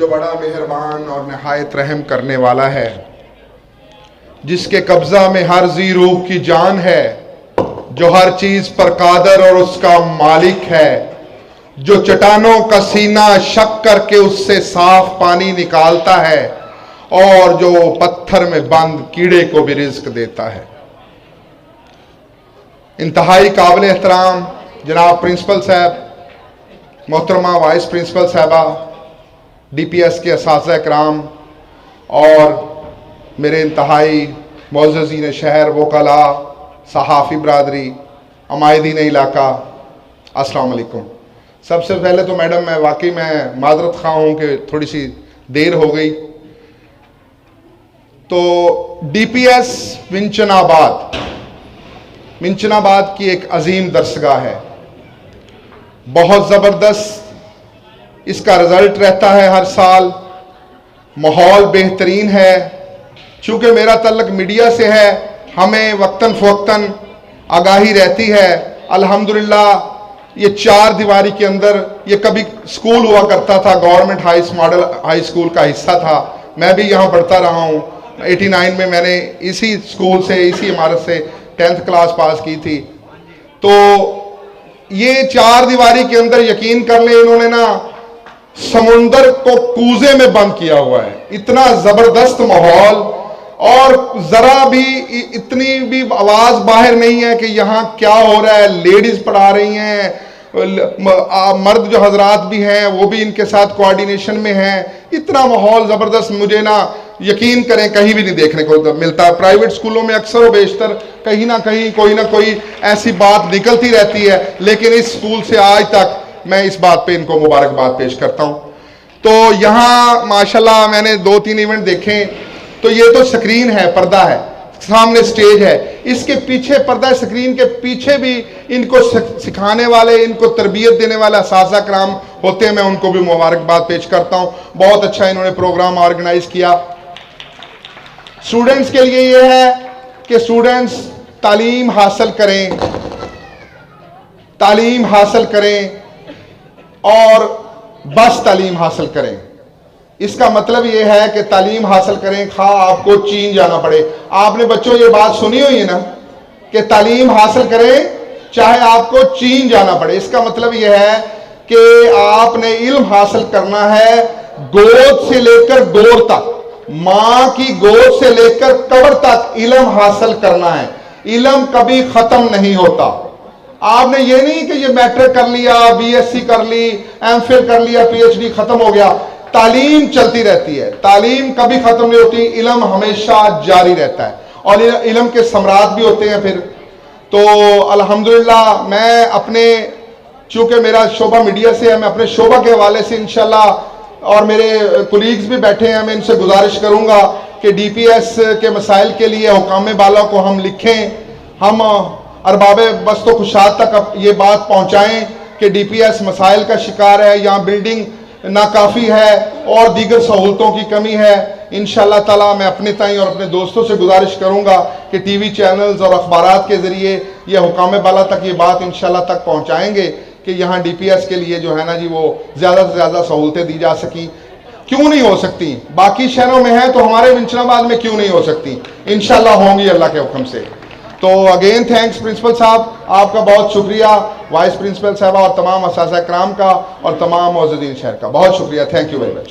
जो बड़ा मेहरबान और नहायत रहम करने वाला है, जिसके कब्जा में हर जी रूह की जान है, जो हर चीज पर कादर और उसका मालिक है, जो चट्टानों का सीना शक करके उससे साफ पानी निकालता है और जो पत्थर में बंद कीड़े को भी रिज्क देता है। इंतहाई काबिल एहतराम जनाब प्रिंसिपल साहब, मोहतरमा वाइस प्रिंसिपल साहबा, DPS के असातिज़ा इकराम और मेरे इंतहाई मोअज़्ज़ज़ीन शहर, वकला, सहाफ़ी बरादरी, अमायदीन इलाका, अस्सलाम वालेकुम। सबसे पहले तो मैडम मैं वाकई मैं माजरत ख़्वाह हूँ कि थोड़ी सी देर हो गई। तो DPS मिंचनाबाद की एक अजीम दरसगाह है, बहुत ज़बरदस्त इसका रिज़ल्ट रहता है हर साल, माहौल बेहतरीन है। चूँकि मेरा तल्लुक़ मीडिया से है, हमें वक्तन फ़वक्तन आगाही रहती है। अल्हम्दुलिल्लाह ये 4 दीवारी के अंदर ये कभी स्कूल हुआ करता था, गवर्नमेंट मॉडल हाई स्कूल का हिस्सा था। मैं भी यहाँ पढ़ता रहा हूँ। 89 में मैंने इसी स्कूल से, इसी इमारत से 10th क्लास पास की थी। तो ये 4 दीवारी के अंदर यकीन कर लें, इन्होंने ना समुंदर को कूजे में बंद किया हुआ है। इतना जबरदस्त माहौल, और जरा भी इतनी भी आवाज बाहर नहीं है कि यहाँ क्या हो रहा है। लेडीज पढ़ा रही हैं, मर्द जो हजरात भी हैं वो भी इनके साथ कोऑर्डिनेशन में हैं। इतना माहौल जबरदस्त, मुझे ना यकीन करें कहीं भी नहीं देखने को मिलता। प्राइवेट स्कूलों में अक्सर व बेशतर कहीं ना कहीं कोई ना कोई ऐसी बात निकलती रहती है, लेकिन इस स्कूल से आज तक मैं इस बात पे इनको मुबारकबाद पेश करता हूँ। तो यहाँ माशाल्लाह मैंने 2-3 इवेंट देखे। तो ये तो स्क्रीन है, पर्दा है, सामने स्टेज है, इसके पीछे पर्दा, स्क्रीन के पीछे भी इनको सिखाने वाले, इनको तरबियत देने वाले असातिज़ा इकराम होते हैं। मैं उनको भी मुबारकबाद पेश करता हूँ। बहुत अच्छा इन्होंने प्रोग्राम ऑर्गेनाइज किया। स्टूडेंट्स के लिए ये है कि स्टूडेंट्स तालीम हासिल करें और बस तालीम हासिल करें। इसका मतलब ये है कि तालीम हासिल करें खा आपको चीन जाना पड़े। आपने बच्चों ये बात सुनी हुई है ना कि तालीम हासिल करें चाहे आपको चीन जाना पड़े। इसका मतलब ये है कि आपने इल्म हासिल करना है गोद से लेकर गोर तक, मां की गोद से लेकर कब्र तक इल्म हासिल करना है। इल्म कभी खत्म नहीं होता। आपने ये नहीं कि ये मैट्रिक कर लिया, BSc कर ली, MPhil कर लिया, PhD खत्म हो गया। तालीम चलती रहती है, तालीम कभी खत्म नहीं होती, इल्म हमेशा जारी रहता है और इल्म के सम्राट भी होते हैं फिर। तो अल्हम्दुलिल्लाह मैं अपने, चूंकि मेरा शोबा मीडिया से है, मैं अपने शोबा के हवाले से इंशाल्लाह, और मेरे कुलीग्स भी बैठे हैं, मैं इनसे गुजारिश करूंगा कि DPS के मसाइल के लिए हुकाम बाला को हम लिखें, हम अरबाब बस्त व खुशाद तक ये बात पहुंचाएं कि DPS मसाइल का शिकार है, यहाँ बिल्डिंग नाकाफ़ी है और दीगर सहूलतों की कमी है। इंशाअल्लाह ताला मैं अपने ताई और अपने दोस्तों से गुजारिश करूंगा कि TV चैनल्स और अखबारात के ज़रिए ये हुकाम बाला तक ये बात इंशाअल्लाह तक पहुंचाएंगे कि यहाँ DPS के लिए जो है ना जी वो ज़्यादा से ज़्यादा सहूलतें दी जा सकी। क्यों नहीं हो सकती? बाकी शहरों में है तो हमारे मिंचनाबाद में क्यों नहीं हो सकती? इंशाअल्लाह होंगी अल्लाह के हुक्म से। तो अगेन थैंक्स प्रिंसिपल साहब, आपका बहुत शुक्रिया, वाइस प्रिंसिपल साहबा और तमाम असातिज़ा इकराम का और तमाम मुअज़्ज़ज़ीन शहर का बहुत शुक्रिया। Thank you very much.